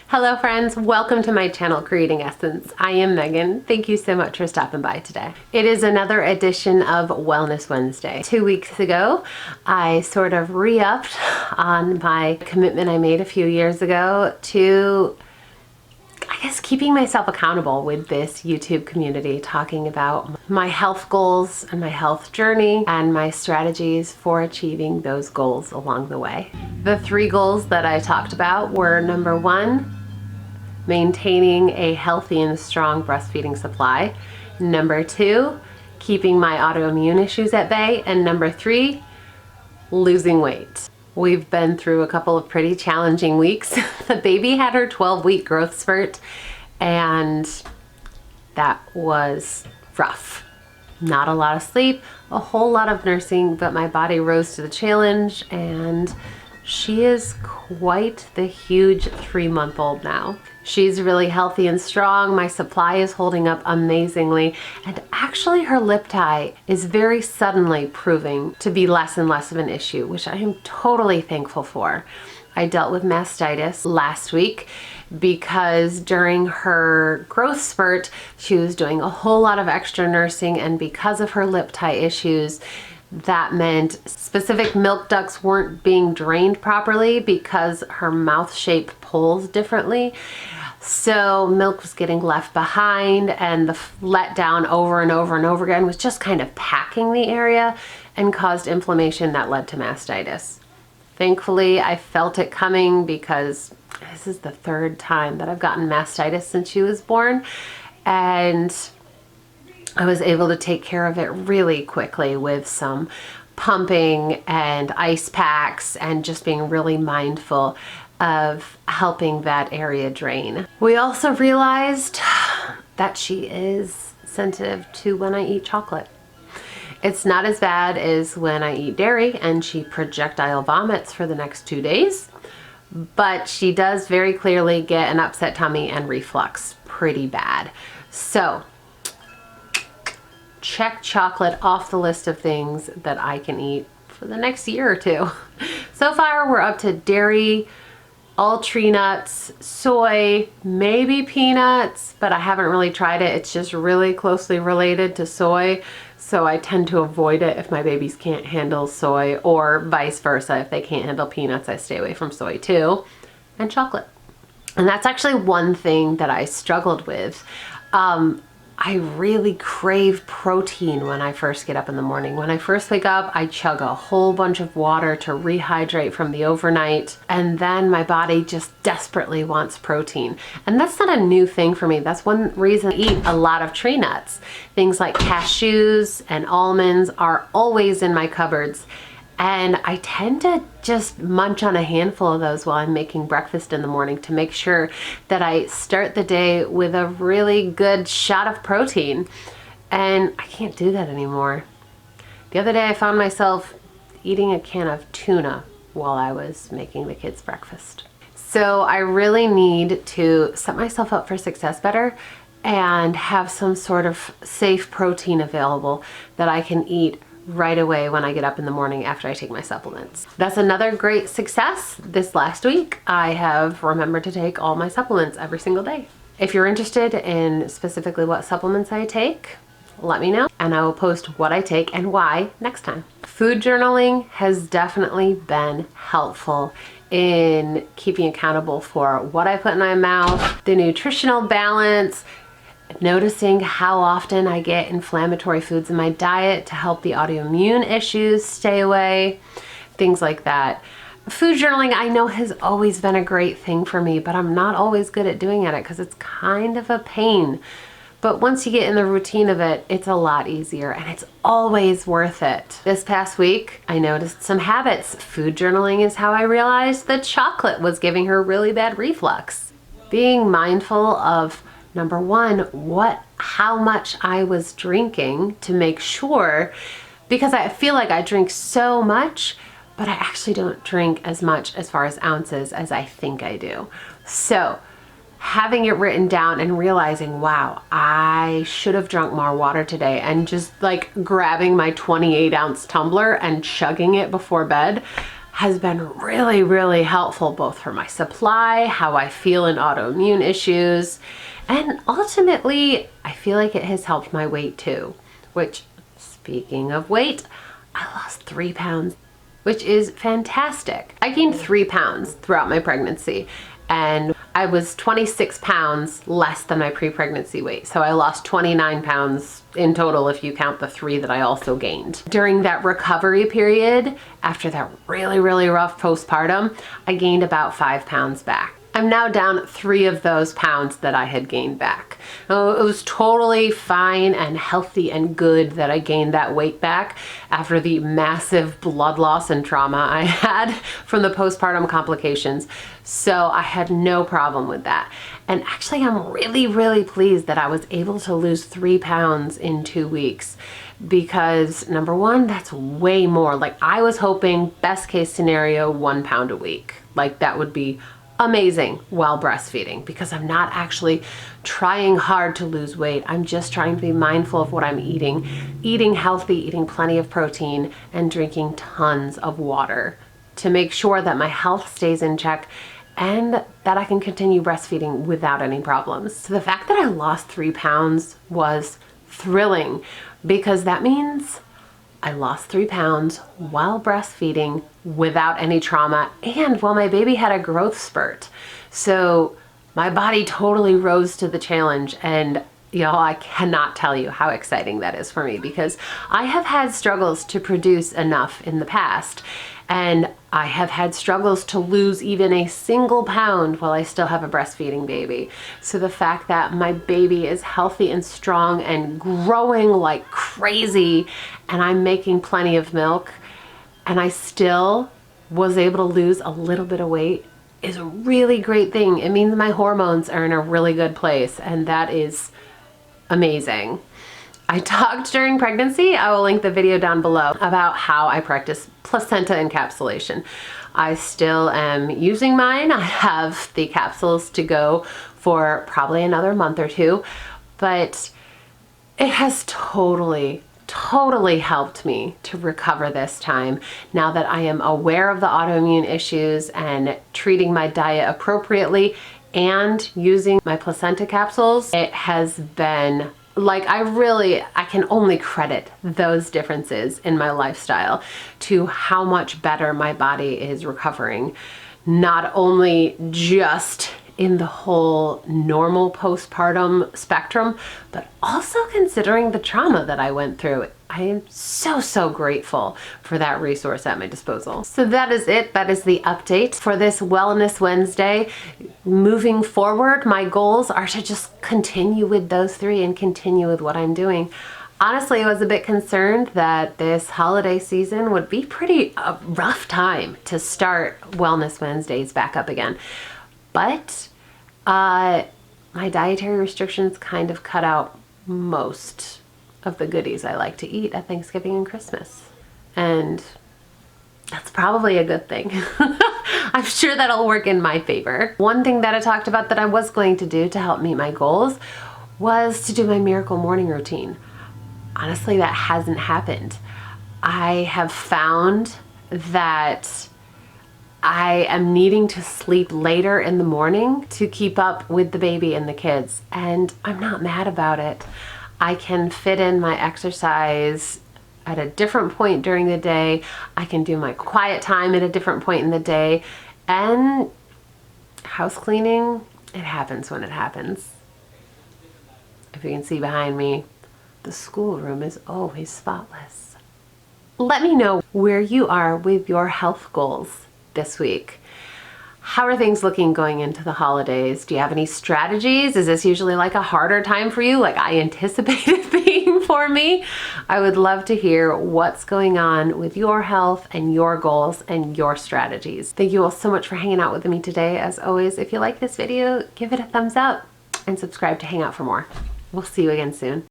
Hello friends, welcome to my channel Creating Essence. I am Megan. Thank you so much for stopping by today. It is another edition of Wellness Wednesday. 2 weeks ago, I sort of re-upped on my commitment I made a few years ago to, I guess, keeping myself accountable with this YouTube community, talking about my health goals and my health journey and my strategies for achieving those goals along the way. The 3 goals that I talked about were: number 1, maintaining a healthy and strong breastfeeding supply; number 2, keeping my autoimmune issues at bay; and number 3, losing weight. We've been through a couple of pretty challenging weeks. The baby had her 12-week growth spurt, and that was rough. Not a lot of sleep, a whole lot of nursing, but my body rose to the challenge, and she is quite the huge 3-month-old now. She's really healthy and strong. My supply is holding up amazingly. And actually her lip tie is very suddenly proving to be less and less of an issue, which I am totally thankful for. I dealt with mastitis last week because during her growth spurt, she was doing a whole lot of extra nursing, and because of her lip tie issues, that meant specific milk ducts weren't being drained properly because her mouth shape pulls differently. So milk was getting left behind, and the letdown over and over and over again was just kind of packing the area and caused inflammation that led to mastitis. Thankfully, I felt it coming because this is the 3rd time that I've gotten mastitis since she was born, and I was able to take care of it really quickly with some pumping and ice packs and just being really mindful of helping that area drain. We also realized that she is sensitive to when I eat chocolate. It's not as bad as when I eat dairy and she projectile vomits for the next 2 days, but she does very clearly get an upset tummy and reflux pretty bad. So check chocolate off the list of things that I can eat for the next year or 2. So far, we're up to dairy, all tree nuts, soy, maybe peanuts, but I haven't really tried it. It's just really closely related to soy, so I tend to avoid it if my babies can't handle soy, or vice versa. If they can't handle peanuts, I stay away from soy too. And chocolate. And that's actually one thing that I struggled with. I really crave protein when I first get up in the morning. When I first wake up, I chug a whole bunch of water to rehydrate from the overnight, and then my body just desperately wants protein. And that's not a new thing for me. That's one reason I eat a lot of tree nuts. Things like cashews and almonds are always in my cupboards. And I tend to just munch on a handful of those while I'm making breakfast in the morning to make sure that I start the day with a really good shot of protein. And I can't do that anymore. The other day I found myself eating a can of tuna while I was making the kids breakfast. So I really need to set myself up for success better and have some sort of safe protein available that I can eat right away when I get up in the morning after I take my supplements. That's another great success. This last week, I have remembered to take all my supplements every single day. If you're interested in specifically what supplements I take, let me know, and I will post what I take and why next time. Food journaling has definitely been helpful in keeping accountable for what I put in my mouth, the nutritional balance, noticing how often I get inflammatory foods in my diet to help the autoimmune issues stay away, things like that. Food journaling, I know, has always been a great thing for me, but I'm not always good at doing it because it's kind of a pain. But once you get in the routine of it, it's a lot easier, and it's always worth it. This past week, I noticed some habits. Food journaling is how I realized that chocolate was giving her really bad reflux. Being mindful of, number 1, how much I was drinking to make sure, because I feel like I drink so much, but I actually don't drink as much as far as ounces as I think I do. So having it written down and realizing, wow, I should have drunk more water today, and just like grabbing my 28-ounce tumbler and chugging it before bed has been really, really helpful, both for my supply, how I feel in autoimmune issues, and ultimately, I feel like it has helped my weight too, which, speaking of weight, I lost 3 pounds, which is fantastic. I gained 3 pounds throughout my pregnancy, and I was 26 pounds less than my pre-pregnancy weight. So I lost 29 pounds in total if you count the 3 that I also gained. During that recovery period, after that really, really rough postpartum, I gained about 5 pounds back. I'm now down 3 of those pounds that I had gained back. Oh, it was totally fine and healthy and good that I gained that weight back after the massive blood loss and trauma I had from the postpartum complications. So I had no problem with that. And actually, I'm really, really pleased that I was able to lose 3 pounds in 2 weeks, because number one, that's way more. Like, I was hoping best case scenario, 1 pound a week. Like, that would be amazing while breastfeeding, because I'm not actually trying hard to lose weight. I'm just trying to be mindful of what I'm eating healthy, eating plenty of protein, and drinking tons of water to make sure that my health stays in check and that I can continue breastfeeding without any problems. So the fact that I lost 3 pounds was thrilling, because that means I lost 3 pounds while breastfeeding without any trauma, and while my baby had a growth spurt. So my body totally rose to the challenge, and y'all, I cannot tell you how exciting that is for me, because I have had struggles to produce enough in the past, and I have had struggles to lose even a single pound while I still have a breastfeeding baby. So the fact that my baby is healthy and strong and growing like crazy, and I'm making plenty of milk, and I still was able to lose a little bit of weight, is a really great thing. It means my hormones are in a really good place, and that is amazing. I talked during pregnancy, I will link the video down below, about how I practice placenta encapsulation. I still am using mine. I have the capsules to go for probably another month or 2, but it has totally helped me to recover this time, now that I am aware of the autoimmune issues and treating my diet appropriately and using my placenta capsules. It has been like, I can only credit those differences in my lifestyle to how much better my body is recovering, not only just in the whole normal postpartum spectrum, but also considering the trauma that I went through. I am so grateful for that resource at my disposal. So that is it. That is the update for this Wellness Wednesday. Moving forward, my goals are to just continue with those 3 and continue with what I'm doing. Honestly, I was a bit concerned that this holiday season would be a rough time to start Wellness Wednesdays back up again. But my dietary restrictions kind of cut out most of the goodies I like to eat at Thanksgiving and Christmas. And that's probably a good thing. I'm sure that'll work in my favor. One thing that I talked about that I was going to do to help meet my goals was to do my miracle morning routine. Honestly, that hasn't happened. I have found that I am needing to sleep later in the morning to keep up with the baby and the kids, and I'm not mad about it. I can fit in my exercise at a different point during the day. I can do my quiet time at a different point in the day, and house cleaning, it happens when it happens. If you can see behind me, the schoolroom is always spotless. Let me know where you are with your health goals this week. How are things looking going into the holidays? Do you have any strategies? Is this usually like a harder time for you, like I anticipated being for me? I would love to hear what's going on with your health and your goals and your strategies. Thank you all so much for hanging out with me today. As always, if you like this video, give it a thumbs up and subscribe to hang out for more. We'll see you again soon.